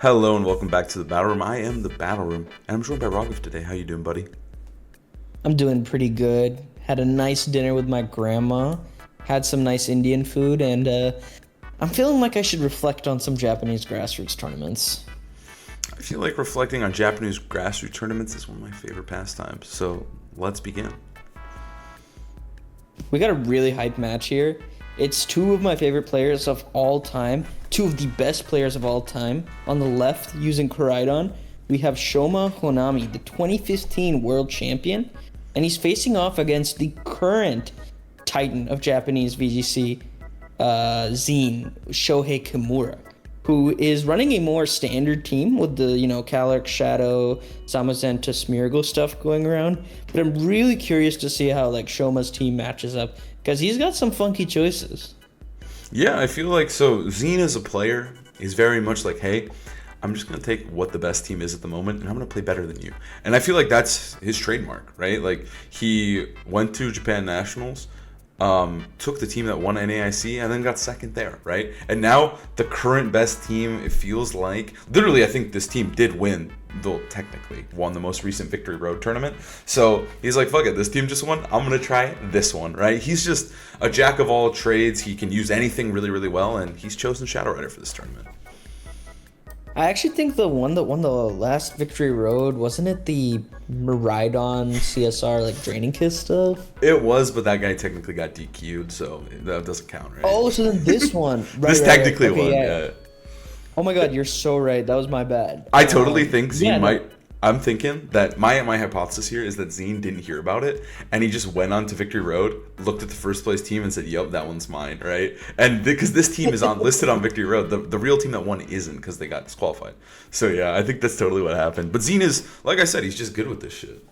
Hello and welcome back to the Battle Room. I am the Battle Room, and I'm joined by Raghav today. How you doing, buddy? I'm doing pretty good. Had a nice dinner with my grandma. Had some nice Indian food, and I'm feeling like I should reflect on some Japanese grassroots tournaments. I feel like reflecting on Japanese grassroots tournaments is one of my favorite pastimes, so let's begin. We got a really hype match here. It's two of my favorite players of all time, two of the best players of all time. On the left, using Koraidon, we have Shoma Honami, the 2015 world champion, and he's facing off against the current titan of Japanese VGC, Zeen, Shohei Kimura, who is running a more standard team with the, Calyx, Shadow, Zamazenta, Smeargle stuff going around. But I'm really curious to see how, Shoma's team matches up, because he's got some funky choices. Yeah, I feel like Zeen as a player is very much like, hey, I'm just gonna take what the best team is at the moment, and I'm gonna play better than you. And I feel like that's his trademark, right? Like he went to Japan Nationals, took the team that won NAIC, and then got second there, right? And now the current best team, it feels like, literally, I think this team did win, though technically won the most recent Victory Road tournament. So he's like, fuck it, this team just won, I'm gonna try this one, right? He's just a jack of all trades. He can use anything really, really well, and he's chosen Shadow Rider for this tournament. I actually think the one that won the last Victory Road, wasn't it the Miraidon CSR, Draining Kiss stuff? It was, but that guy technically got DQ'd, so that doesn't count, right? Oh, so then this one. This technically won, yeah. Oh my god, you're so right. That was my bad. I totally think Zeen yeah, I'm thinking that my hypothesis here is that Zeen didn't hear about it, and he just went on to Victory Road, looked at the first place team, and said, "Yep, that one's mine," right? And because this team is listed on Victory Road, the real team that won isn't, because they got disqualified. So yeah, I think that's totally what happened. But Zeen is, like I said, he's just good with this shit.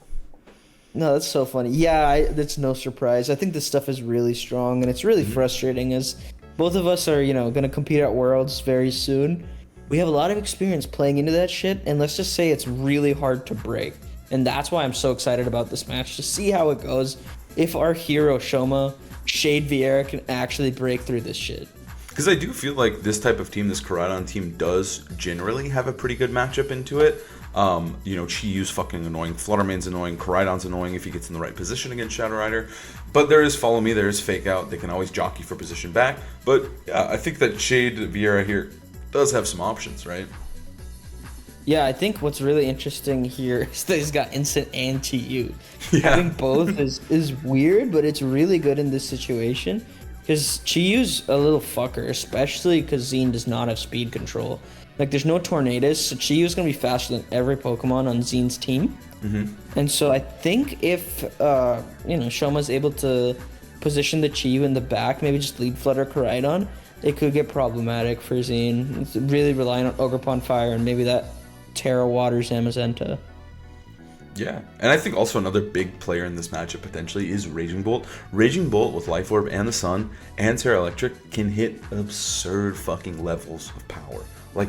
No, that's so funny. Yeah, that's no surprise. I think this stuff is really strong, and it's really frustrating as both of us are, going to compete at Worlds very soon. We have a lot of experience playing into that shit, and let's just say it's really hard to break. And that's why I'm so excited about this match, to see how it goes. If our hero, Shoma, Shade Viera, can actually break through this shit. Because I do feel like this type of team, this Koraidon team, does generally have a pretty good matchup into it. Chiyu's fucking annoying, Fluttermane's annoying, Koraidon's annoying if he gets in the right position against Shadow Rider. But there is Follow Me, there is Fake Out, they can always jockey for position back. But yeah, I think that Shade Viera here does have some options, right? Yeah, I think what's really interesting here is that he's got Instant and TU. Yeah. Having both is weird, but it's really good in this situation. Because Chiyu's a little fucker, especially because Zeen does not have speed control. There's no Tornadus, so Chiyu's going to be faster than every Pokemon on Zeen's team. Mm-hmm. And so I think if, Shoma's able to position the Chiyu in the back, maybe just lead Flutter Koraidon, it could get problematic for Zeen. It's really relying on Ogerpon Fire and maybe that Terra Water Zamazenta. Yeah, and I think also another big player in this matchup potentially is Raging Bolt. Raging Bolt with Life Orb and the Sun and Terra Electric can hit absurd fucking levels of power.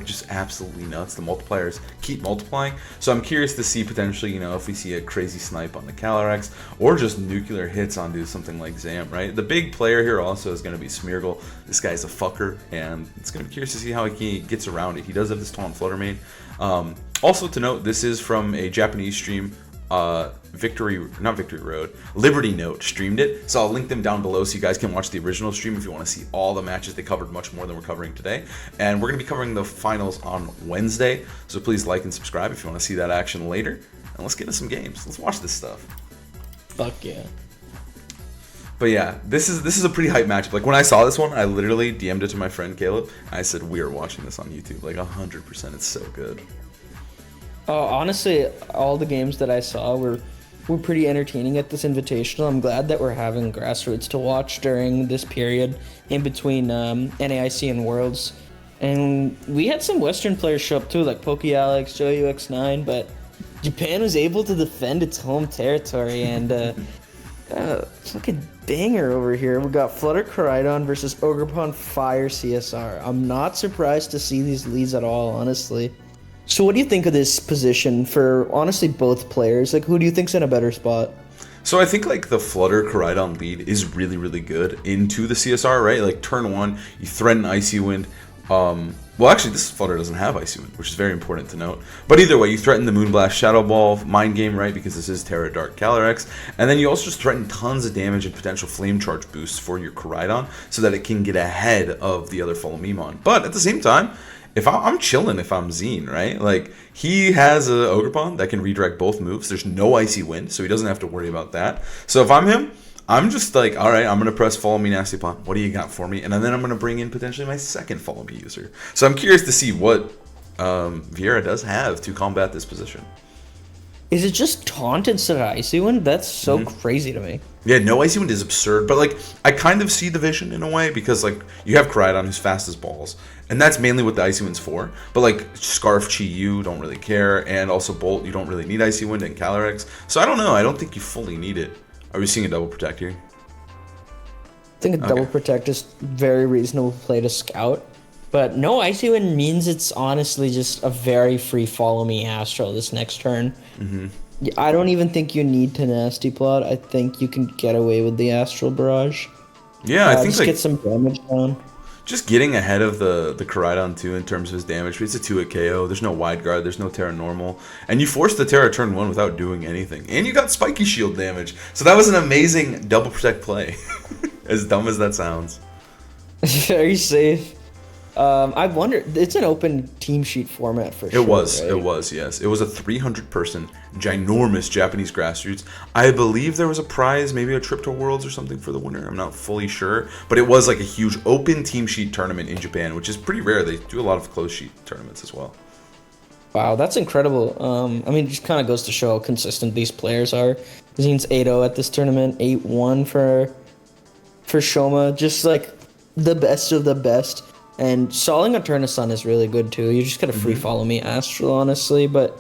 Just absolutely nuts. The multipliers keep multiplying. So I'm curious to see potentially, if we see a crazy snipe on the Calyrex or just nuclear hits onto something like Zam, right? The big player here also is going to be Smeargle. This guy's a fucker, and it's going to be curious to see how he gets around it. He does have this taunt Fluttermane. Also to note, this is from a Japanese stream. Liberty Note streamed it, so I'll link them down below so you guys can watch the original stream if you want to see all the matches. They covered much more than we're covering today, and we're going to be covering the finals on Wednesday, so please like and subscribe if you want to see that action later, and let's get into some games. Let's watch this stuff. Fuck yeah. But yeah, this is a pretty hype matchup. When I saw this one, I literally DM'd it to my friend Caleb. I said, we are watching this on YouTube, 100%. It's so good. Honestly, all the games that I saw were pretty entertaining at this invitational. I'm glad that we're having grassroots to watch during this period in between NAIC and Worlds. And we had some Western players show up too, like PokeAlex, JoeUX9, but Japan was able to defend its home territory, and fucking banger over here. We got Flutter Koraidon versus Ogerpon Fire CSR. I'm not surprised to see these leads at all, honestly. So what do you think of this position for, honestly, both players? Who do you think's in a better spot? So I think the Flutter Koraidon lead is really, really good into the CSR, right? Turn 1, you threaten Icy Wind, Well, actually, this flutter doesn't have Icy Wind, which is very important to note. But either way, you threaten the Moonblast, Shadow Ball, Mind Game, right? Because this is Terra Dark Calyrex. And then you also just threaten tons of damage and potential Flame Charge boosts for your Koraidon so that it can get ahead of the other Follow Me Mon. But at the same time, if I'm chilling if I'm Zeen, right? Like, he has a Ogerpon that can redirect both moves. There's no Icy Wind, so he doesn't have to worry about that. So if I'm him, I'm just like, all right, I'm going to press Follow Me Nasty Plot. What do you got for me? And then I'm going to bring in potentially my second Follow Me user. So I'm curious to see what Viera does have to combat this position. Is it just Taunt instead of Icy Wind? That's so crazy to me. Yeah, no Icy Wind is absurd. But, like, I kind of see the vision in a way because, like, you have Koraidon who's fast as balls. And that's mainly what the Icy Wind's for. But, like, Scarf, Chi-Yu, don't really care. And also Bolt, you don't really need Icy Wind and Calyrex. So I don't know. I don't think you fully need it. Are we seeing a double protect here? I think a double protect is very reasonable play to scout. But no Icy Wind means it's honestly just a very free Follow Me Astral this next turn. I don't even think you need to Nasty Plot. I think you can get away with the Astral Barrage. Yeah, I think just like, get some damage down. Just getting ahead of the Koraidon too in terms of his damage. It's a 2-hit KO. There's no Wide Guard. There's no Terra Normal. And you forced the Terra turn 1 without doing anything. And you got Spiky Shield damage. So that was an amazing double protect play. As dumb as that sounds. Very safe. I wonder, it's an open team sheet format for sure. It was, right? yes. It was a 300-person, ginormous Japanese grassroots. I believe there was a prize, maybe a trip to Worlds or something for the winner. I'm not fully sure. But it was like a huge open team sheet tournament in Japan, which is pretty rare. They do a lot of closed sheet tournaments as well. Wow, that's incredible. I mean, it just kind of goes to show how consistent these players are. Zeen's 8-0 at this tournament, 8-1 for Shoma. Just like the best of the best. And stalling a Turn of Sun is really good too. You just gotta free Follow Me Astral, honestly. But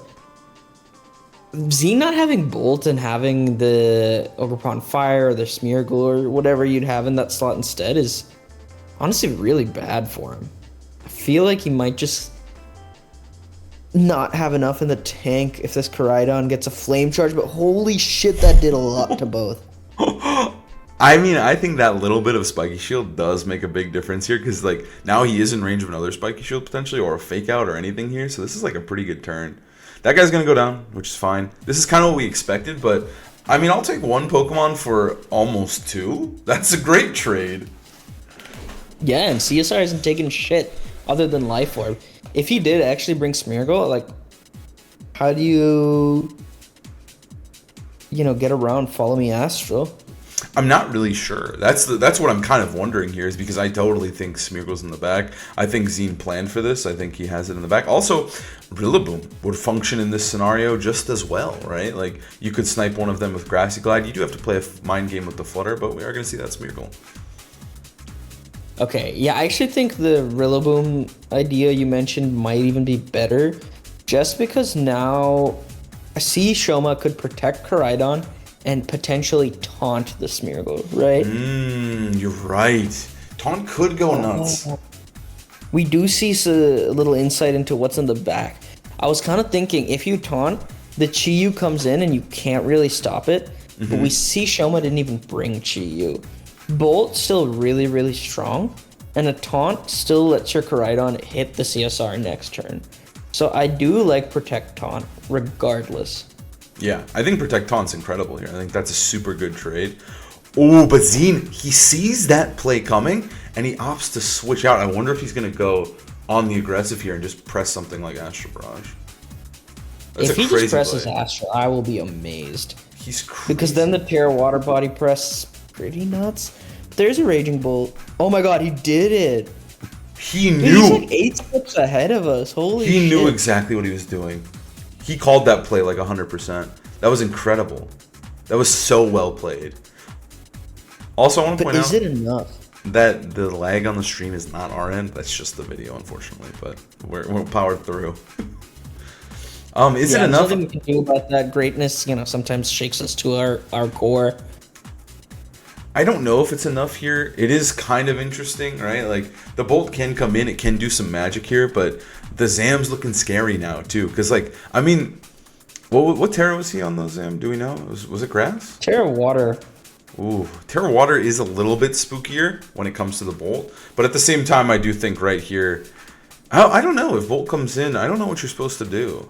Zeen not having Bolt and having the Ogerpon Fire or the Smeargle or whatever you'd have in that slot instead is honestly really bad for him. I feel like he might just not have enough in the tank if this Koraidon gets a Flame Charge, but holy shit, that did a lot to both. I mean, I think that little bit of Spiky Shield does make a big difference here because, like, now he is in range of another Spiky Shield potentially or a Fake Out or anything here. So this is, like, a pretty good turn. That guy's going to go down, which is fine. This is kind of what we expected, but, I mean, I'll take one Pokemon for almost two. That's a great trade. Yeah, and CSR isn't taking shit other than Life Orb. If he did actually bring Smeargle, like, how do you get around Follow Me Astral? I'm not really sure. That's what I'm kind of wondering here is because I totally think Smeargle's in the back. I think Zeen planned for this. I think he has it in the back. Also, Rillaboom would function in this scenario just as well, right? Like, you could snipe one of them with Grassy Glide. You do have to play a Mind Game with the Flutter, but we are going to see that Smeargle. Okay, yeah, I actually think the Rillaboom idea you mentioned might even be better. Just because now I see Shoma could protect Koraidon and potentially taunt the Smeargle, right? You're right. Taunt could go nuts. We do see a little insight into what's in the back. I was kind of thinking, if you taunt, the Chi-Yu comes in and you can't really stop it. But we see Shoma didn't even bring Chi-Yu. Bolt still really, really strong. And a taunt still lets your Koraidon hit the CSR next turn. So I do like Protect Taunt, regardless. Yeah, I think Protect Taunt's incredible here. I think that's a super good trade. Oh, but Zeen, he sees that play coming, and he opts to switch out. I wonder if he's going to go on the aggressive here and just press something like Astral Barrage. That's if he just presses play. Astral, I will be amazed. He's crazy. Because then the Terra Water Body press pretty nuts. There's a Raging Bolt. Oh my god, he did it. He Dude, knew. he's like 8 steps ahead of us. Holy shit. He knew exactly what he was doing. He called that play like 100%. That was incredible. That was so well played. Also, I want to point out... But is it enough? That the lag on the stream is not our end. That's just the video, unfortunately. But we're powered through. Is it enough? Nothing we can do about that. Greatness, sometimes shakes us to our core. I don't know if it's enough here. It is kind of interesting, right? Like, the Bolt can come in. It can do some magic here. But the Zam's looking scary now, too. Because, like, I mean... What Terra was he on the Zam? Do we know? Was it Grass? Terra Water. Ooh, Terra Water is a little bit spookier when it comes to the Bolt. But at the same time, I do think right here, I don't know if Volt comes in. I don't know what you're supposed to do.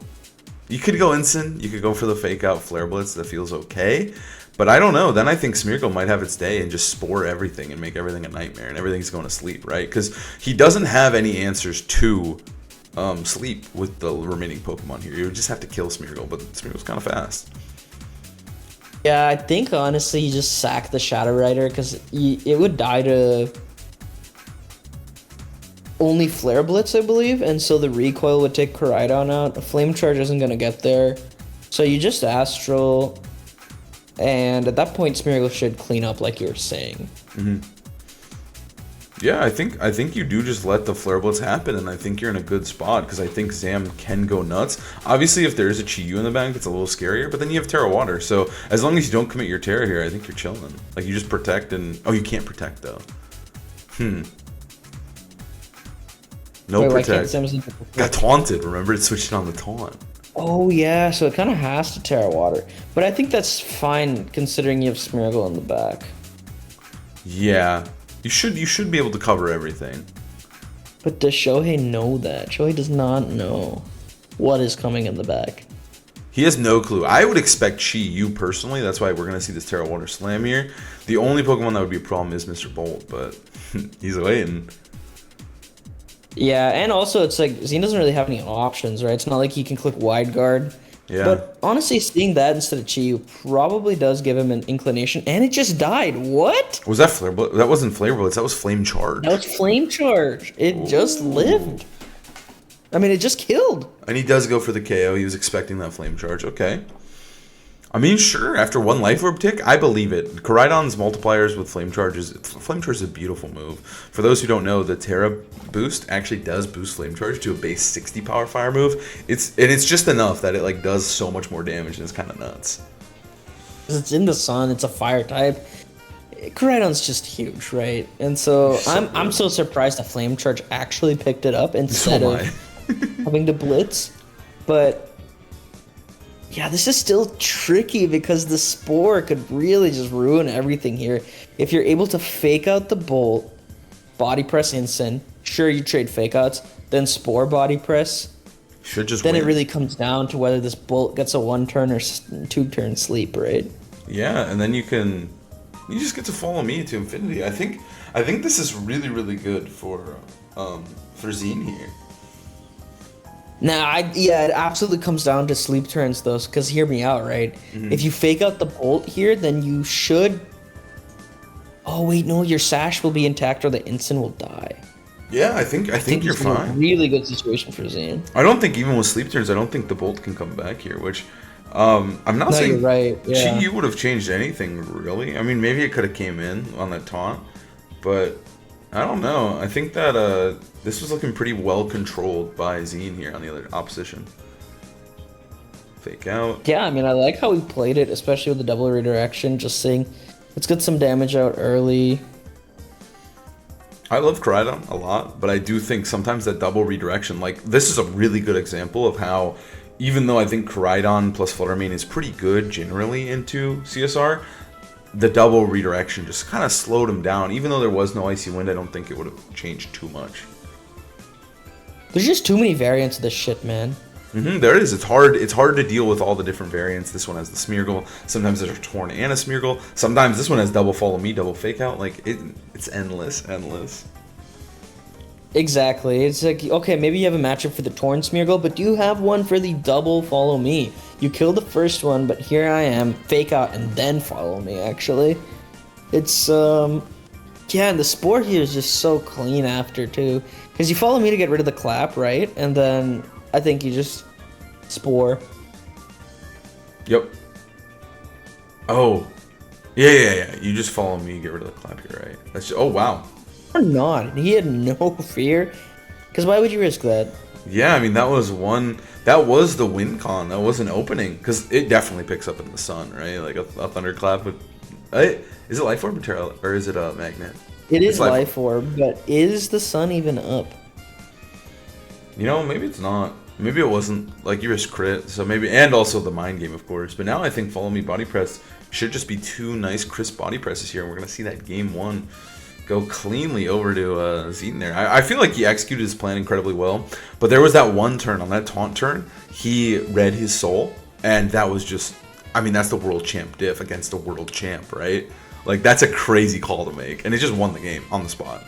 You could go Ensign. You could go for the fake out Flare Blitz. That feels okay. But I don't know. Then I think Smeargle might have its day and just spore everything and make everything a nightmare and everything's going to sleep, right? Because he doesn't have any answers to sleep with the remaining Pokemon here. You would just have to kill Smeargle, but Smeargle's kind of fast. Yeah, I think honestly you just sack the Shadow Rider because it would die to only Flare Blitz, I believe, and so the recoil would take Koraidon out. A Flame Charge isn't gonna get there, so you just Astral, and at that point Smeargle should clean up like you were saying. Yeah, I think you do just let the Flare Blitz happen, and I think you're in a good spot because I think Zam can go nuts. Obviously, if there is a Chi-Yu in the bank, it's a little scarier, but then you have Terra Water, so as long as you don't commit your Terra here, I think you're chilling. Like, you just protect and... Oh, you can't protect, though. No Wait, protect. Got taunted, remember? It switched on the taunt. Oh yeah, so it kind of has to Terra Water, but I think that's fine considering you have Smeargle in the back. Yeah. You should be able to cover everything. But does Shohei know that? Shohei does not know what is coming in the back. He has no clue. I would expect Chi-Yu personally. That's why we're going to see this Terra Water Slam here. The only Pokemon that would be a problem is Mr. Bolt, but he's waiting. Yeah, and also it's like Zeen doesn't really have any options, right? It's not like he can click Wide Guard. Yeah. But honestly, seeing that instead of Chi-Yu probably does give him an inclination, and it just died. What? Was that Flare Blitz? That wasn't Flare Blitz. That was Flame Charge. That was Flame Charge. It just lived. I mean, it just killed. And he does go for the KO. He was expecting that Flame Charge. Okay. I mean, sure. After one Life Orb tick, I believe it. Koraidon's multipliers with Flame Charge is a beautiful move. For those who don't know, the Terra boost actually does boost Flame Charge to a base 60 power fire move. It's just enough that it like does so much more damage, and it's kind of nuts. It's in the sun. It's a fire type. Koraidon's just huge, right? And so I'm so surprised that Flame Charge actually picked it up instead of having to blitz. But yeah, this is still tricky because the Spore could really just ruin everything here. If you're able to fake out the Bolt, body press Instant, sure you trade fake outs, then Spore body press. Should just then win. It really comes down to whether this Bolt gets a 1-turn or 2-turn sleep, right? Yeah, and then you just get to follow me to infinity. I think this is really, really good for Zeen here. Nah, it absolutely comes down to sleep turns, though, because hear me out, right? If you fake out the Bolt here, then you should... Oh, wait, no, your Sash will be intact or the Instant will die. Yeah, I think you're fine. A really good situation for Zeen. I don't think even with sleep turns, I don't think the Bolt can come back here, which... I'm not saying you're right. Yeah. Chi-Yu would have changed anything, really. I mean, maybe it could have came in on that taunt, but I don't know. I think that this was looking pretty well controlled by Zeen here on the other opposition. Fake out. Yeah, I mean, I like how he played it, especially with the double redirection. Just saying, let's get some damage out early. I love Koraidon a lot, but I do think sometimes that double redirection, like, this is a really good example of how, even though I think Koraidon plus Fluttermane is pretty good generally into CSR, the double redirection just kind of slowed him down. Even though there was no Icy Wind, I don't think it would have changed too much. There's just too many variants of this shit, man. There it is. It's hard to deal with all the different variants. This one has the Smeargle. Sometimes there's a Torn and a Smeargle. Sometimes this one has double Follow Me, double Fake Out. Like, it's endless. Exactly. It's like, okay, maybe you have a matchup for the Torn Smeargle, but do you have one for the double Follow Me? You killed the first one, but here I am, Fake Out, and then Follow Me, actually. It's, yeah, and the Spore here is just so clean after, too. Because you Follow Me to get rid of the Clap, right? And then I think you just Spore. Yep. Oh. Yeah. You just Follow Me, get rid of the Clap here, right? That's just, oh, wow. Or not. He had no fear. Because why would you risk that? Yeah, I mean, that was the win con. That was an opening. Because it definitely picks up in the sun, right? Like a Thunderclap with... Is it Life Orb or Terra, or is it a Magnet? It is Life Orb, but is the sun even up? You know, maybe it's not. Maybe it wasn't. Like, you risk crit, so maybe... And also the Mind Game, of course. But now I think Follow Me Body Press should just be two nice, crisp body presses here. And we're going to see that game one go cleanly over to Zeen there. I feel like he executed his plan incredibly well, but there was that one turn on that taunt turn. He read his soul, and that was just, I mean, that's the world champ diff against the world champ, right? Like, that's a crazy call to make, and it just won the game on the spot.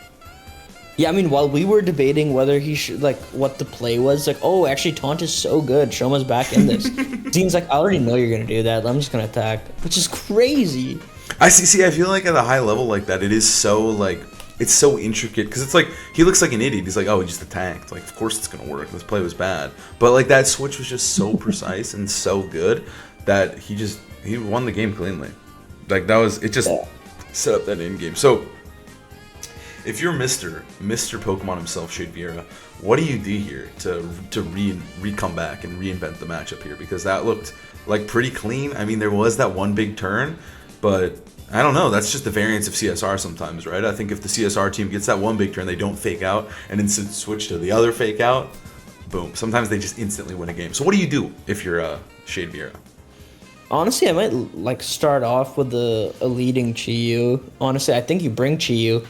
Yeah, I mean, while we were debating whether he should, like, what the play was, like, oh, actually, taunt is so good. Shoma's back in this. Zeen's like, I already know you're going to do that. I'm just going to attack, which is crazy. I see. I feel like at a high level like that, it is so, like, it's so intricate, because it's like, he looks like an idiot. He's like, oh, he just attacked. Like, of course it's going to work. This play was bad. But, like, that switch was just so precise and so good that he won the game cleanly. Like, it just set up that end game. So, if you're Mr. Pokemon himself, Shade Viera, what do you do here to come back and reinvent the matchup here? Because that looked like pretty clean. I mean, there was that one big turn, but I don't know. That's just the variance of CSR sometimes, right? I think if the CSR team gets that one big turn, they don't fake out and instead switch to the other fake out, boom. Sometimes they just instantly win a game. So what do you do if you're Shade Viera? Honestly, I might, like, start off with a leading Chi-Yu. Honestly, I think you bring Chi-Yu.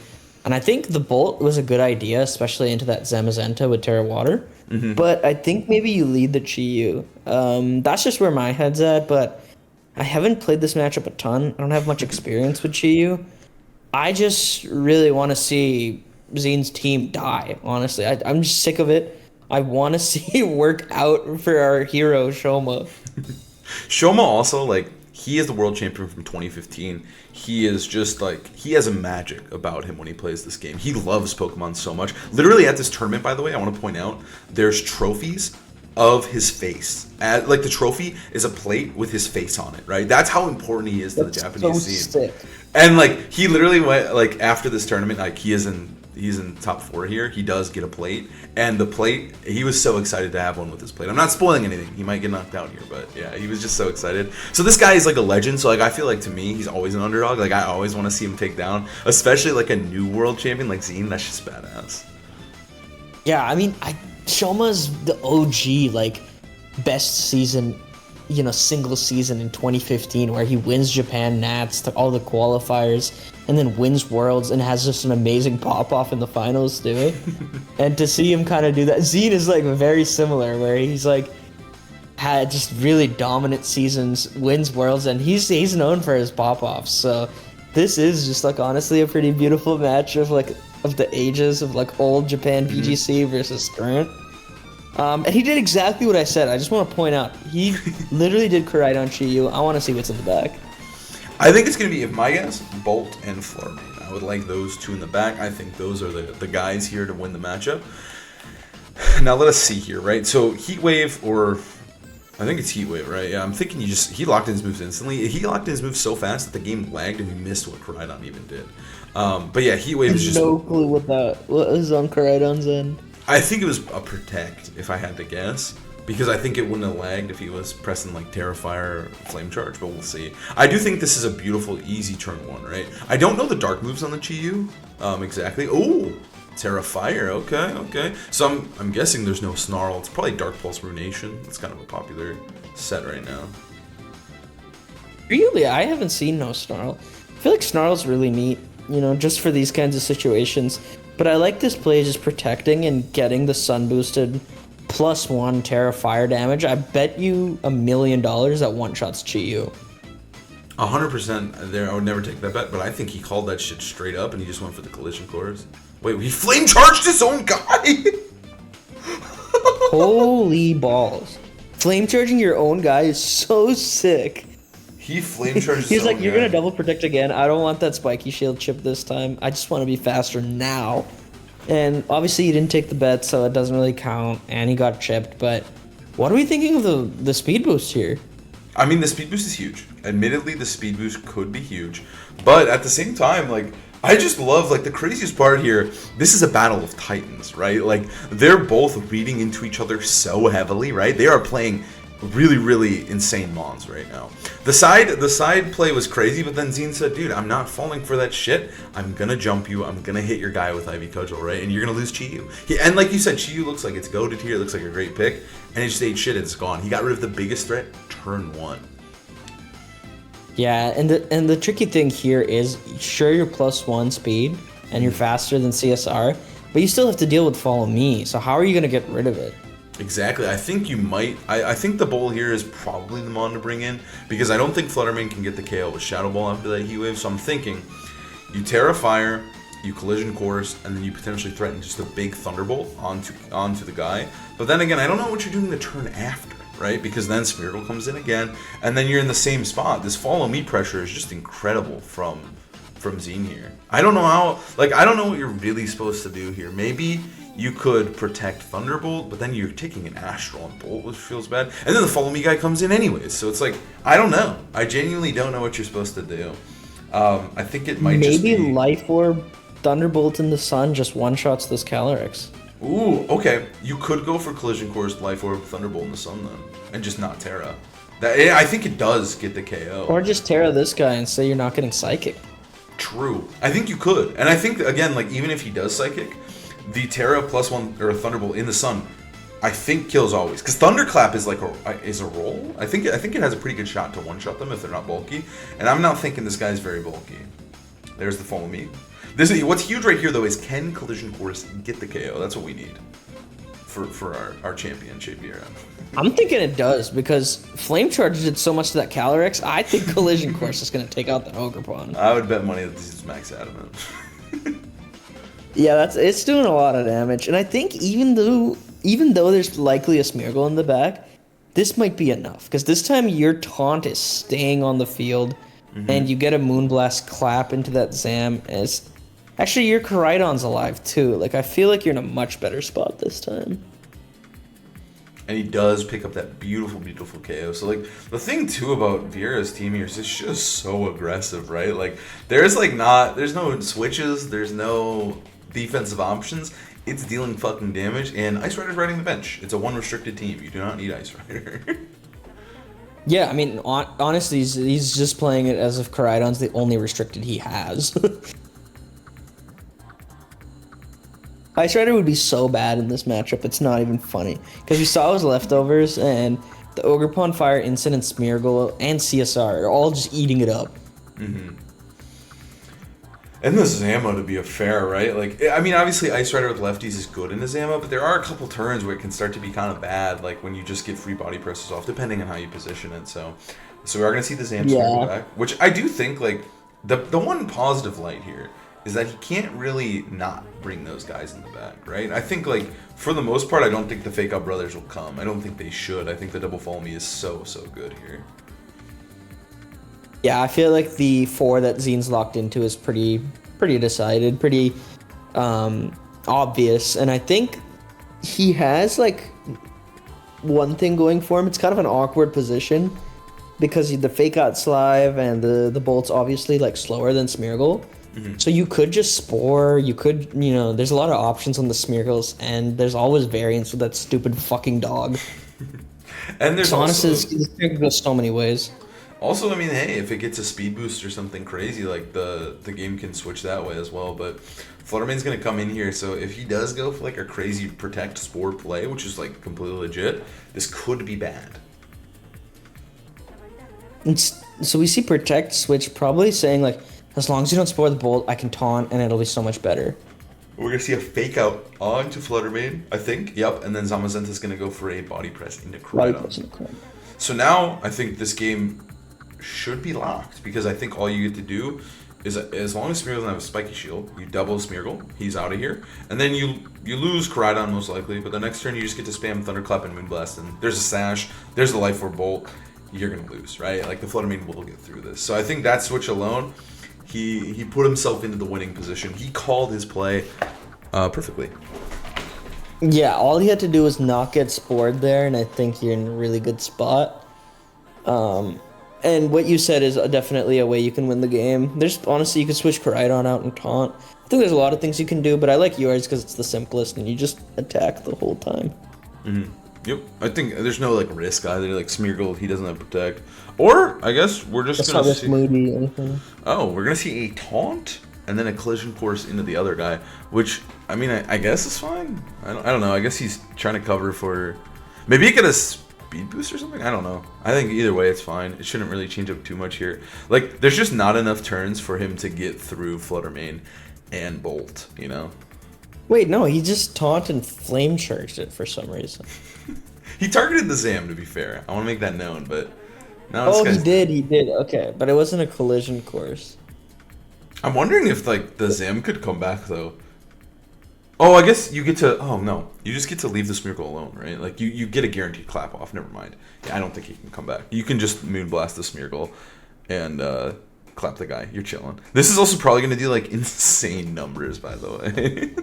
And I think the Bolt was a good idea, especially into that Zamazenta with Terra Water. Mm-hmm. But I think maybe you lead the Chi-Yu. That's just where my head's at, but I haven't played this matchup a ton. I don't have much experience with Chi-Yu. I just really want to see Zeen's team die, honestly. I'm just sick of it. I want to see it work out for our hero, Shoma. Shoma also, like, he is the world champion from 2015. He is just like, he has a magic about him when he plays this game. He loves Pokemon so much. Literally at this tournament, by the way, I want to point out, there's trophies of his face. Like, the trophy is a plate with his face on it, right? That's how important he is to the Japanese scene. And, like, he literally went, like, after this tournament, like, he's in top 4 here. He does get a plate, and the plate, he was so excited to have one with his plate. I'm not spoiling anything. He might get knocked out here, but yeah, he was just so excited. So this guy is like a legend. So, like, I feel like, to me, he's always an underdog. Like, I always want to see him take down, especially like a new world champion like Zeen. That's just badass. Yeah, I mean, Shoma's the OG, like, best season, you know, single season in 2015, where he wins Japan Nats to all the qualifiers and then wins Worlds and has just an amazing pop-off in the finals too. And to see him kind of do that, Zeen is, like, very similar, where he's, like, had just really dominant seasons, wins Worlds, and he's known for his pop-offs. So this is just, like, honestly a pretty beautiful match of, like, of the ages of, like, old Japan PGC versus current. And he did exactly what I said. I just want to point out, he literally did Koraidon Chi-Yu. I want to see what's in the back. I think it's going to be, if my guess, Bolt and Flormain. I would like those two in the back. I think those are the guys here to win the matchup. Now let us see here, right? So Heat Wave, or I think it's Heat Wave, right? Yeah, I'm thinking he locked in his moves instantly. He locked in his moves so fast that the game lagged and we missed what Koraidon even did. But yeah, Heat Wave is just... no clue what was on Koraidon's end. I think it was a Protect, if I had to guess. Because I think it wouldn't have lagged if he was pressing, like, Terrafire or Flame Charge, but we'll see. I do think this is a beautiful, easy turn 1, right? I don't know the dark moves on the Chi-Yu exactly. Oh, Terrafire, okay. So I'm guessing there's no Snarl. It's probably Dark Pulse Ruination. It's kind of a popular set right now. Really? I haven't seen no Snarl. I feel like Snarl's really neat, you know, just for these kinds of situations. But I like this play just protecting and getting the Sun boosted +1 Terra Fire damage. I bet you $1 million that one-shots Chi-Yu. 100% there. I would never take that bet, but I think he called that shit straight up and he just went for the collision course. Wait, he flame charged his own guy? Holy balls. Flame charging your own guy is so sick. He flame charged He's like, you're going to double protect again. I don't want that spiky shield chip this time. I just want to be faster now. And obviously he didn't take the bet, so it doesn't really count. And he got chipped. But what are we thinking of the speed boost here? I mean, the speed boost is huge. Admittedly, the speed boost could be huge. But at the same time, like, I just love, like, the craziest part here, this is a battle of titans, right? Like, they're both reading into each other so heavily, right? They are playing really, really insane mons right now. The side play was crazy, but then Zeen said, dude, I'm not falling for that shit. I'm gonna jump you. I'm gonna hit your guy with Ivy Cudgel, right? And you're gonna lose Chi-Yu. And like you said, Chi-Yu looks like it's goated here. It looks like a great pick. And it just ate shit. It's gone. He got rid of the biggest threat turn 1. Yeah, and the tricky thing here is, sure, you're +1 speed, and you're faster than CSR, but you still have to deal with Follow Me. So how are you going to get rid of it? Exactly. I think you might. I think the bowl here is probably the Mon to bring in, because I don't think Fluttermane can get the KO with Shadow Ball after that Heat Wave. So I'm thinking you Terra Fire, you Collision Course, and then you potentially threaten just a big Thunderbolt onto the guy. But then again, I don't know what you're doing the turn after, right? Because then Smeargle comes in again, and then you're in the same spot. This Follow Me pressure is just incredible from Zeen here. I don't know how. Like, I don't know what you're really supposed to do here. Maybe you could protect Thunderbolt, but then you're taking an Astral on Bolt, which feels bad. And then the Follow Me guy comes in anyways. So it's like, I don't know. I genuinely don't know what you're supposed to do. I think it might just be... Maybe Life Orb, Thunderbolt in the Sun just one-shots this Calyrex. Ooh, okay. You could go for Collision Course, Life Orb, Thunderbolt in the Sun then. And just not Terra. I think it does get the KO. Or just Terra this guy and say you're not getting Psychic. True. I think you could. And I think, again, like, even if he does Psychic, the Terra +1 or Thunderbolt in the Sun, I think kills always. Because Thunderclap is like a roll. I think it has a pretty good shot to one-shot them if they're not bulky. And I'm not thinking this guy's very bulky. There's the Follow Me. What's huge right here, though, is can Collision Course get the KO? That's what we need for our champion, Shade Viera. I'm thinking it does, because Flame Charge did so much to that Calyrex. I think Collision Course is going to take out that Ogerpon. I would bet money that this is max adamant. Yeah, it's doing a lot of damage. And I think even though there's likely a Smeargle in the back, this might be enough. Because this time your taunt is staying on the field, and you get a Moonblast clap into that Zam. Actually, your Koraidon's alive too. Like, I feel like you're in a much better spot this time. And he does pick up that beautiful, beautiful KO. So, like, the thing, too, about Viera's team here is it's just so aggressive, right? Like, there's no switches, there's no defensive options. It's dealing fucking damage, and Ice Rider's riding the bench. It's a one-restricted team. You do not need Ice Rider. Yeah, I mean, honestly, he's just playing it as if Koraidon's the only restricted he has. Ice Rider would be so bad in this matchup, it's not even funny. Because you saw his leftovers, and the Ogerpon, Fire, Instant, and Smeargle, and CSR are all just eating it up. Mm-hmm. And the Zamo, to be a fair, right? Like, I mean, obviously Ice Rider with lefties is good in the Zamo, but there are a couple turns where it can start to be kind of bad, like when you just get free body presses off, depending on how you position it. So we are going to see the Zamo go back, which I do think, like, the one positive light here is that he can't really not bring those guys in the back, right? I think, like, for the most part, I don't think the Fake Out Brothers will come. I don't think they should. I think the Double Follow Me is so good here. Yeah, I feel like the 4 that Zeen's locked into is pretty decided, pretty obvious. And I think he has, like, one thing going for him. It's kind of an awkward position because the Fake Out Slive and the Bolt's obviously, like, slower than Smeargle. Mm-hmm. So you could just Spore, you could, there's a lot of options on the Smeargles, and there's always variants with that stupid fucking dog. And there's honestly, this thing goes so many ways. Also, I mean, hey, if it gets a speed boost or something crazy, like, the game can switch that way as well. But Fluttermane's going to come in here, so if he does go for, like, a crazy Protect Spore play, which is, like, completely legit, this could be bad. So we see Protect switch probably saying, like, as long as you don't Spore the Bolt, I can taunt, and it'll be so much better. We're going to see a Fake Out onto Fluttermane, I think. Yep, and then Zamazenta's going to go for a Body Press into Koraidon. So now, I think this game should be locked, because I think all you get to do is, as long as Smeargle doesn't have a Spiky Shield, you double Smeargle, he's out of here, and then you lose Koraidon most likely, but the next turn you just get to spam Thunderclap and Moonblast, and there's a Sash, there's the Life Orb Bolt, you're going to lose, right? Like, the Fluttermane will get through this. So I think that switch alone, he put himself into the winning position. He called his play perfectly. Yeah, all he had to do was not get Spored there, and I think you're in a really good spot. And what you said is definitely a way you can win the game. There's honestly, you can switch Koraidon out and taunt. I think there's a lot of things you can do, but I like yours because it's the simplest, and you just attack the whole time. Mm-hmm. Yep, I think there's no, like, risk either. Like, Smeargle, he doesn't have Protect. Or, I guess, we're just going to see... Moody, anything. Oh, we're going to see a Taunt, and then a Collision Course into the other guy, which, I mean, I guess is fine. I don't know. I guess he's trying to cover for... Maybe he get a Speed Boost or something? I don't know. I think either way, it's fine. It shouldn't really change up too much here. Like, there's just not enough turns for him to get through Fluttermane. and Bolt, you know? Wait, no, he just taunt and flame charged it for some reason. He targeted the Zam, to be fair. I want to make that known, but now this Oh, guy's... he did. Okay, but it wasn't a collision course. I'm wondering if, like, the Zam could come back, though. Oh, I guess you get to... Oh, no. You just get to leave the Smeargle alone, right? Like, you get a guaranteed clap off. Never mind. Yeah, I don't think he can come back. You can just Moonblast the Smeargle and clap the guy. You're chilling. This is also probably going to do, like, insane numbers, by the way.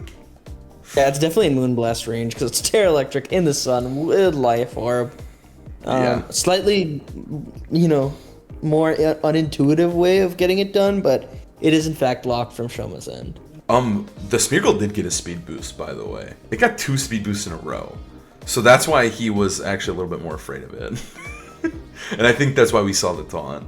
Yeah, it's definitely in Moonblast range because it's Terra Electric in the sun with Life Orb. Yeah. Slightly, more unintuitive way of getting it done, but it is in fact locked from Shoma's end. The Smeargle did get a speed boost, by the way. It got 2 speed boosts in a row. So that's why he was actually a little bit more afraid of it. And I think that's why we saw the taunt.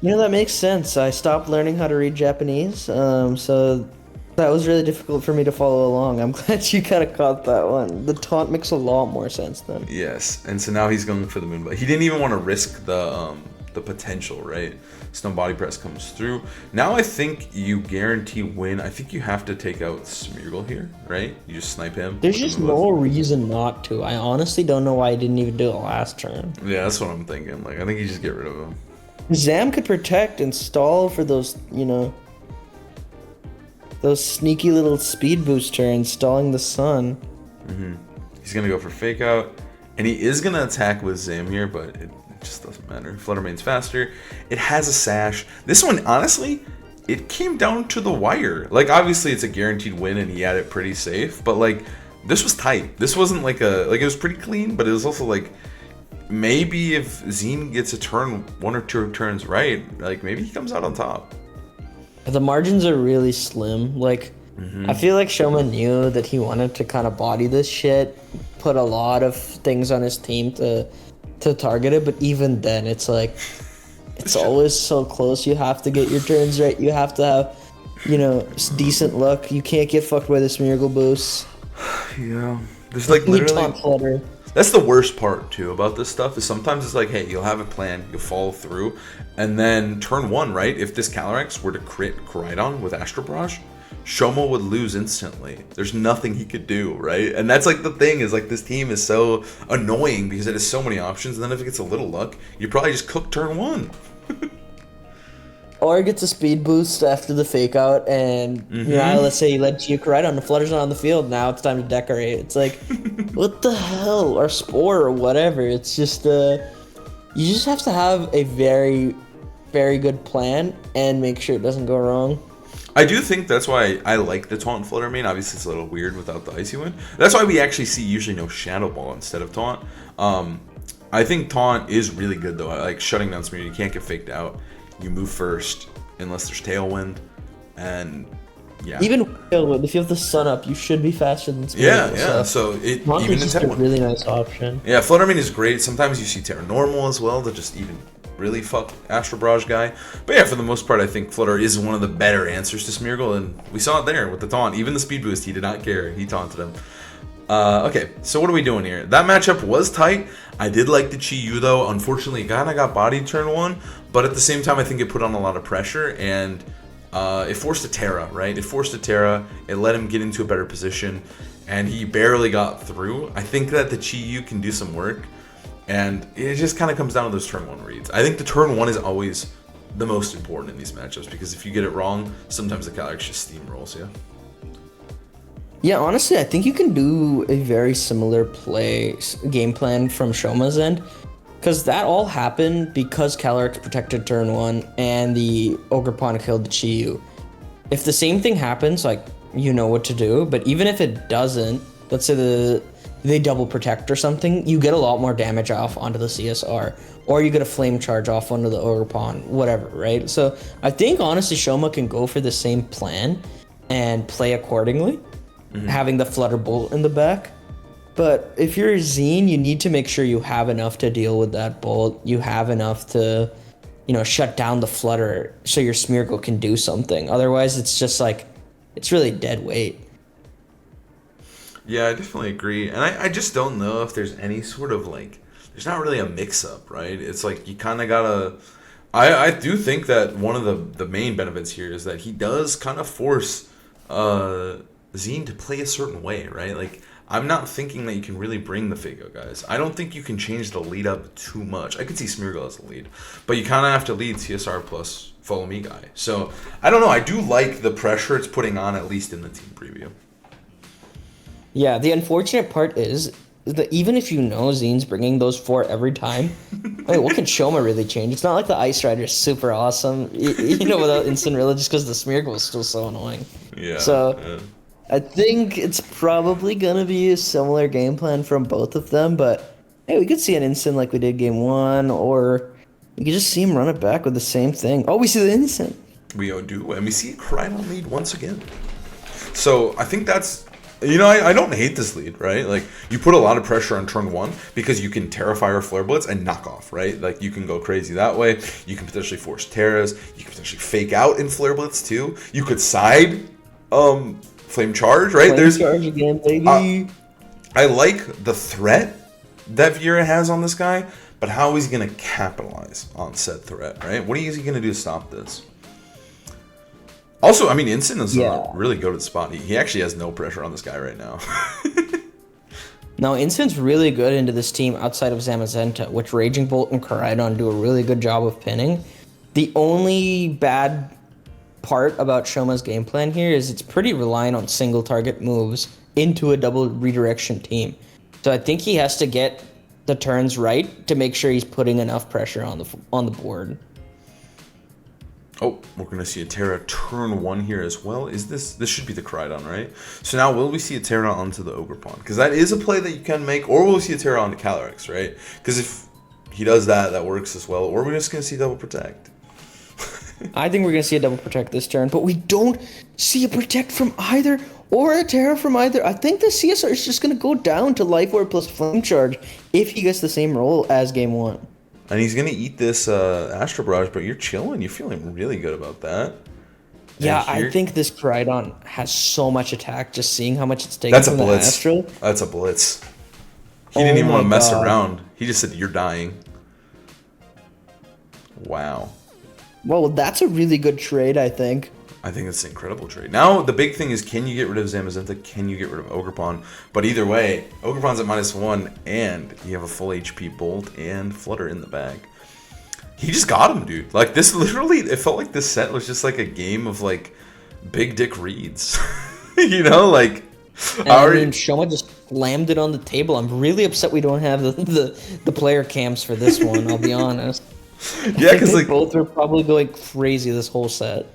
That makes sense. I stopped learning how to read Japanese, so that was really difficult for me to follow along. I'm glad you kind of caught that one. The taunt makes a lot more sense then. Yes, and so now he's going for the Moonblast. He didn't even want to risk the potential, right? Stone Body Press comes through. Now I think you guarantee win. I think you have to take out Smeargle here, right? You just snipe him. There's just no reason not to. I honestly don't know why I didn't even do it last turn. Yeah, that's what I'm thinking. Like, I think you just get rid of him. Zam could protect and stall for those, those sneaky little speed boost turns, stalling the sun. Mm-hmm. He's going to go for Fake Out. And he is going to attack with Zam here, but it just doesn't matter. Flutter Mane's faster. It has a Sash. This one, honestly, it came down to the wire. Like, obviously, it's a guaranteed win, and he had it pretty safe. But, like, this was tight. This wasn't like it was pretty clean, but it was also, like, maybe if Zeen gets a turn, 1 or 2 turns right, like, maybe he comes out on top. The margins are really slim. Like, I feel like Shoma knew that he wanted to kind of body this shit, put a lot of things on his team to target it, but even then, it's like, it's always so close. You have to get your turns right. You have to have, decent luck. You can't get fucked by this Miracle boost. Yeah. There's like literally... Flutter. That's the worst part, too, about this stuff, is sometimes it's like, hey, you'll have a plan, you'll follow through, and then turn 1, right? If this Calyrex were to crit Koraidon with Astral Barrage, Shoma would lose instantly. There's nothing he could do, right? And that's like the thing, is like this team is so annoying because it has so many options, and then if it gets a little luck, you probably just cook turn 1. Or it gets a speed boost after the fake out, and let's say you let Koraidon, the Flutter's not on the field, now it's time to decorate. It's like, what the hell? Or Spore or whatever. It's just you just have to have a very, very good plan and make sure it doesn't go wrong. I do think that's why I like the Taunt Flutter Mane. Obviously, it's a little weird without the Icy Wind. That's why we actually see usually no Shadow Ball instead of Taunt. I think Taunt is really good, though. I like shutting down Smear. You can't get faked out. You move first, unless there's Tailwind, and yeah. Even Tailwind, if you have the sun up, you should be faster than Smear. Yeah. So it Taunt even is just a really nice option. Yeah, Flutter Mane is great. Sometimes you see Terra Normal as well to just even really fuck Astral Barrage guy. But yeah, for the most part, I think Flutter is one of the better answers to Smeargle, and we saw it there with the taunt. Even the speed boost, he did not care. He taunted him. Okay, so what are we doing here? That matchup was tight. I did like the Chi-Yu, though. Unfortunately, it kind of got bodied turn 1, but at the same time, I think it put on a lot of pressure, and it forced a Terra, right? It forced a Terra. It let him get into a better position, and he barely got through. I think that the Chi-Yu can do some work, and it just kind of comes down to those turn 1 reads. I think the turn 1 is always the most important in these matchups, because if you get it wrong, sometimes the Calyrex just steamrolls you. Yeah, honestly, I think you can do a very similar game plan from Shoma's end, because that all happened because Calyrex protected turn 1 and the Ogerpon killed the Chi-Yu. If the same thing happens, like, you know what to do, but even if it doesn't, let's say they double protect or something, you get a lot more damage off onto the CSR, or you get a flame charge off onto the Ogerpon, whatever, right? So I think, honestly, Shoma can go for the same plan and play accordingly. Having the Flutter Bolt in the back. But if you're Zeen, you need to make sure you have enough to deal with that Bolt. You have enough to, shut down the Flutter so your Smeargle can do something. Otherwise, it's just like, it's really dead weight. Yeah, I definitely agree. And I just don't know if there's any sort of, like, there's not really a mix-up, right? It's like, you kind of gotta... I do think that one of the main benefits here is that he does kind of force... Zeen to play a certain way, right? Like, I'm not thinking that you can really bring the Fago guys. I don't think you can change the lead up too much. I could see Smeargle as a lead, but you kind of have to lead CSR plus follow me guy. So I don't know. I do like the pressure it's putting on, at least in the team preview. Yeah, the unfortunate part is that even if you know Zeen's bringing those 4 every time, I mean, what can Shoma really change? It's not like the Ice Rider is super awesome, without Incineroar, just because the Smeargle is still so annoying. Yeah. So Yeah. I think it's probably gonna be a similar game plan from both of them, but hey, we could see an instant like we did game 1, or we could just see him run it back with the same thing. Oh, we see the instant. We do, and we see Crydon lead once again. So I think that's, I don't hate this lead, right? Like, you put a lot of pressure on turn 1 because you can Terrafire or Flare Blitz and knock off, right? Like, you can go crazy that way. You can potentially force Terras. You can potentially fake out in Flare Blitz too. You could side Flame Charge, right? Flame Charge again, baby. I like the threat that Viera has on this guy, but how is he going to capitalize on said threat, right? What is he going to do to stop this? Also, I mean, Instant is a really good spot. He actually has no pressure on this guy right now. No, Instant's really good into this team outside of Zamazenta, which Raging Bolt and Koraidon do a really good job of pinning. The only bad part about Shoma's game plan here is it's pretty reliant on single target moves into a double redirection team. So I think he has to get the turns right to make sure he's putting enough pressure on the board. Oh, we're going to see a Terra turn 1 here as well. This should be the Koraidon, right? So now will we see a Terra onto the Ogre Pawn? Because that is a play that you can make, or will we see a Terra onto Calyrex, right? Because if he does that, that works as well. Or we're just going to see double protect. I think we're going to see a double protect this turn, but we don't see a protect from either or a Terra from either. I think the CSR is just going to go down to Life Orb plus Flame Charge if he gets the same roll as game 1. And he's going to eat this Astro Barrage, but you're chilling. You're feeling really good about that. Yeah, I think this Koraidon has so much attack, just seeing how much it's taking from the Astro. That's a blitz. He didn't even want to mess around. He just said, you're dying. Wow. Well, that's a really good trade, I think. I think it's an incredible trade. Now, the big thing is, can you get rid of Zamazenta? Can you get rid of Ogerpon? But either way, Ogerpon's at -1, and you have a full HP Bolt and Flutter in the bag. He just got him, dude. Like, this literally, it felt like this set was just like a game of, like, big dick reads. Like... I mean, Shoma just slammed it on the table. I'm really upset we don't have the player cams for this one, I'll be honest. Yeah, because, like... both are probably going crazy this whole set.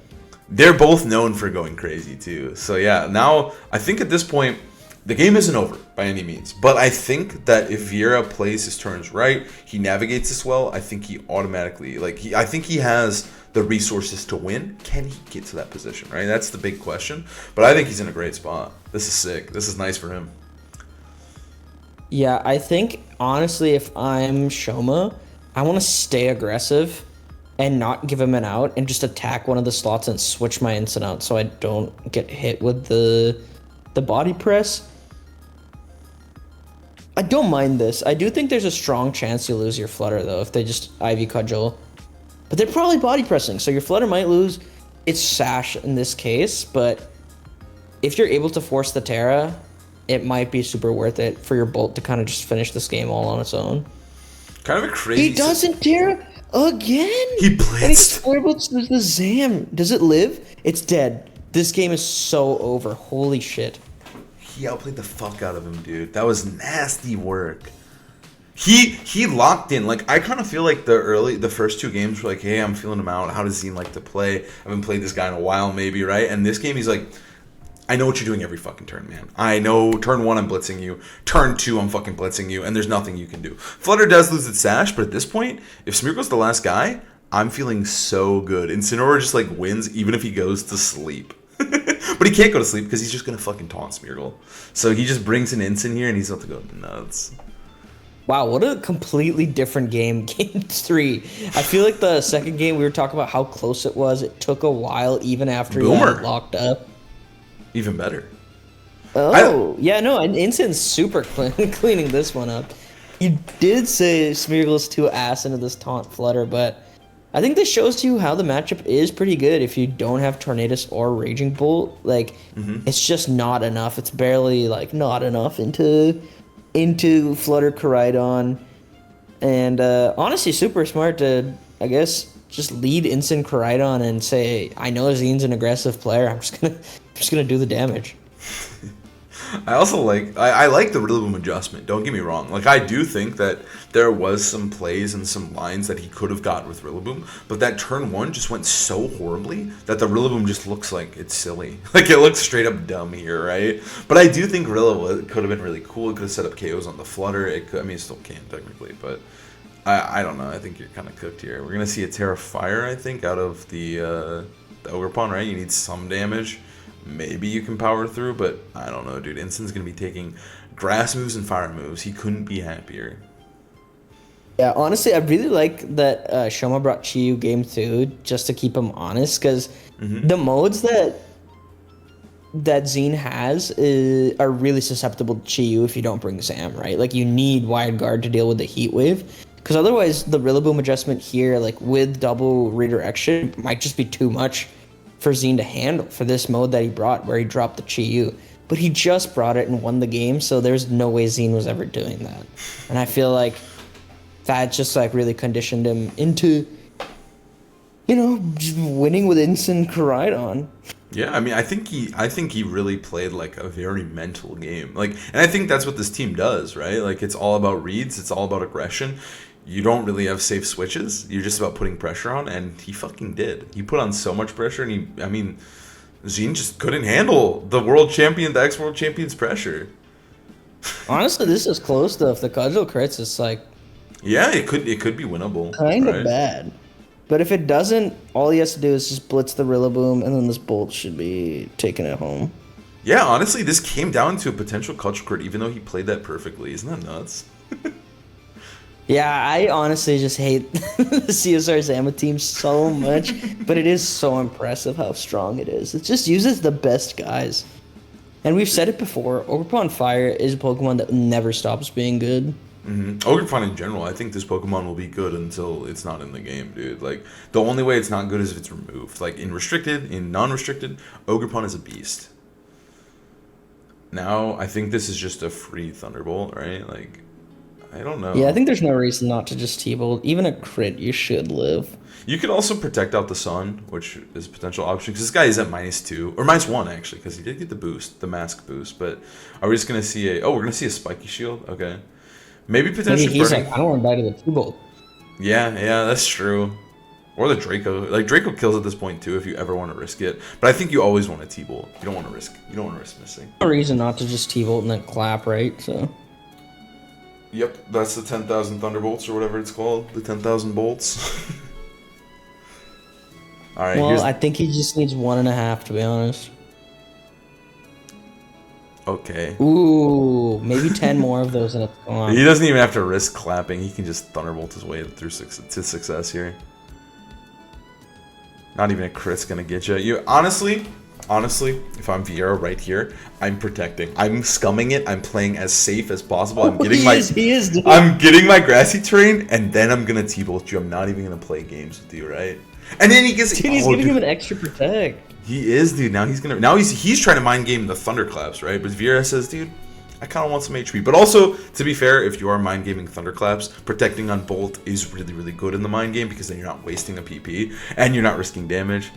They're both known for going crazy, too. So, yeah, now, I think at this point, the game isn't over by any means. But I think that if Viera plays his turns right, he navigates this well, I think he automatically, I think he has the resources to win. Can he get to that position, right? That's the big question. But I think he's in a great spot. This is sick. This is nice for him. Yeah, I think, honestly, if I'm Shoma, I want to stay aggressive and not give him an out and just attack one of the slots and switch my instant out so I don't get hit with the body press. I don't mind this. I do think there's a strong chance you lose your Flutter, though, if they just Ivy Cudgel. But they're probably body pressing, so your Flutter might lose its Sash in this case, but if you're able to force the Terra, it might be super worth it for your Bolt to kind of just finish this game all on its own. Kind of a crazy... He doesn't Terra again! He blitzed! And he Squirrels the Zam. Does it live? It's dead. This game is so over. Holy shit. He outplayed the fuck out of him, dude. That was nasty work. He locked in. Like, I kind of feel like the first 2 games were like, hey, I'm feeling him out. How does Zeen like to play? I haven't played this guy in a while, maybe, right? And this game, he's like, I know what you're doing every fucking turn, man. I know turn 1, I'm blitzing you. Turn 2, I'm fucking blitzing you. And there's nothing you can do. Flutter does lose its Sash, but at this point, if Smeargle's the last guy, I'm feeling so good. Incineroar just, like, wins even if he goes to sleep. But he can't go to sleep because he's just going to fucking taunt Smeargle. So he just brings an Incin here and he's about to go nuts. Wow, what a completely different game. Game 3. I feel like the second game, we were talking about how close it was. It took a while even after he got locked up. Even better. Oh, yeah, no, and Incin's super cleaning this one up. You did say Smeargle's too ass into this taunt Flutter, but I think this shows you how the matchup is pretty good if you don't have Tornadus or Raging Bolt. Like, it's just not enough. It's barely, like, not enough into Flutter Koraidon. And honestly, super smart to, I guess, just lead Instant Koraidon and say, I know Zeen's an aggressive player. I'm just gonna do the damage. I also I like the Rillaboom adjustment. Don't get me wrong. Like, I do think that there was some plays and some lines that he could have got with Rillaboom, but that turn 1 just went so horribly that the Rillaboom just looks like it's silly. Like, it looks straight up dumb here, right? But I do think Rilla could have been really cool. It could have set up KOs on the Flutter. I mean, it still can technically, but I don't know. I think you're kind of cooked here. We're gonna see a Terra Fire, I think, out of the Ogerpon, right? You need some damage. Maybe you can power through, but I don't know, dude. Instin's going to be taking grass moves and fire moves. He couldn't be happier. Yeah, honestly, I really like that Shoma brought Chiyu game 2 just to keep him honest, because the modes that Zeen has are really susceptible to Chiyu if you don't bring Zam, right? Like, you need Wide Guard to deal with the Heat Wave, because otherwise the Rillaboom adjustment here, like with double redirection, might just be too much for Zeen to handle for this mode that he brought, where he dropped the Chiyu. But he just brought it and won the game, so there's no way Zeen was ever doing that. And I feel like that just like really conditioned him into, you know, winning with Instant Koraidon. Yeah, I mean, I think he really played like a very mental game. Like, and I think that's what this team does, right? Like, it's all about reads, it's all about aggression. You don't really have safe switches. You're just about putting pressure on, and he fucking did. He put on so much pressure, and Zeen just couldn't handle the ex-world champion's pressure. Honestly, this is close though. If the cudgel crits, it's like, yeah, it could be winnable. Kind of bad. But if it doesn't, all he has to do is just blitz the Rillaboom, and then this Bolt should be taking it home. Yeah, honestly, this came down to a potential cudgel crit, even though he played that perfectly. Isn't that nuts? Yeah, I honestly just hate the CSR Zama team so much, but it is so impressive how strong it is. It just uses the best guys. And we've said it before, Ogerpon Fire is a Pokemon that never stops being good. Ogerpon in general, I think this Pokemon will be good until it's not in the game, dude. Like, the only way it's not good is if it's removed. Like, in restricted, in non-restricted, Ogerpon is a beast. Now, I think this is just a free Thunderbolt, right? Like, I don't know. Yeah, I think there's no reason not to just T-Bolt. Even a crit, you should live. You could also protect out the Sun, which is a potential option, because this guy is at -2, or -1, actually, because he did get the boost, the mask boost. But are we just going to see we're going to see a Spiky Shield? Okay. Maybe potentially Maybe he's like, I don't want to die to the T-Bolt. Yeah, that's true. Or the Draco. Like, Draco kills at this point, too, if you ever want to risk it. But I think you always want a T-Bolt. You don't want to risk missing. No reason not to just T-Bolt and then clap, right? So... Yep, that's the 10,000 Thunderbolts, or whatever it's called. The 10,000 bolts. Alright, well, I think he just needs 1.5, to be honest. Okay. Ooh, maybe 10 more of those and it's gone. He doesn't even have to risk clapping. He can just Thunderbolt his way through to success here. Not even a crit's gonna get you. Honestly, if I'm Viera right here, I'm protecting. I'm scumming it. I'm playing as safe as possible. I'm getting I'm getting my grassy terrain, and then I'm gonna T-Bolt you. I'm not even gonna play games with you, right? And then he's giving him an extra protect. He is, dude. Now he's trying to mind game the Thunderclaps, right? But Viera says, dude, I kind of want some HP. But also, to be fair, if you are mind gaming Thunderclaps, protecting on Bolt is really, really good in the mind game, because then you're not wasting a PP and you're not risking damage.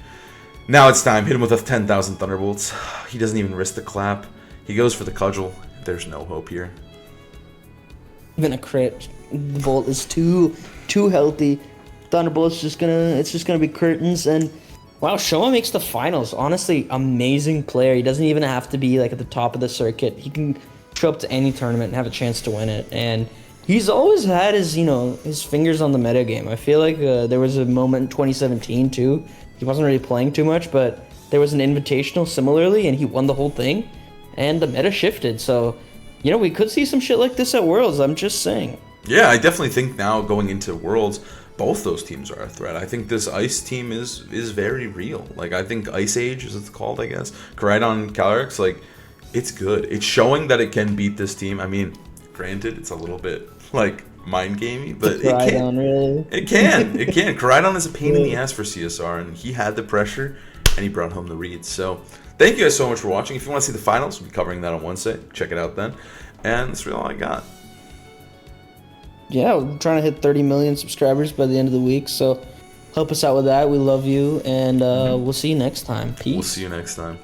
Now it's time. Hit him with a 10,000 Thunderbolts. He doesn't even risk the clap. He goes for the cudgel. There's no hope here. Even a crit, the Bolt is too healthy. Thunderbolt's just gonna be curtains. And wow, Shoma makes the finals. Honestly, amazing player. He doesn't even have to be like at the top of the circuit. He can show up to any tournament and have a chance to win it. And he's always had his fingers on the meta game. I feel like there was a moment in 2017 too. He wasn't really playing too much, but there was an invitational similarly, and he won the whole thing, and the meta shifted. So, we could see some shit like this at Worlds. I'm just saying. Yeah, I definitely think now going into Worlds, both those teams are a threat. I think this Ice team is very real. Like, I think Ice Age, as it's called, I guess, Koraidon, Calyrex, like, it's good. It's showing that it can beat this team. I mean, granted, it's a little bit, like, mind gamey, but it Koraidon, can. really. It can. It can. Koraidon is a pain in the ass for CSR, and he had the pressure, and he brought home the reads. So, thank you guys so much for watching. If you want to see the finals, we'll be covering that on Wednesday. Check it out then. And that's really all I got. Yeah, we're trying to hit 30 million subscribers by the end of the week, so help us out with that. We love you, and we'll see you next time. Peace. We'll see you next time.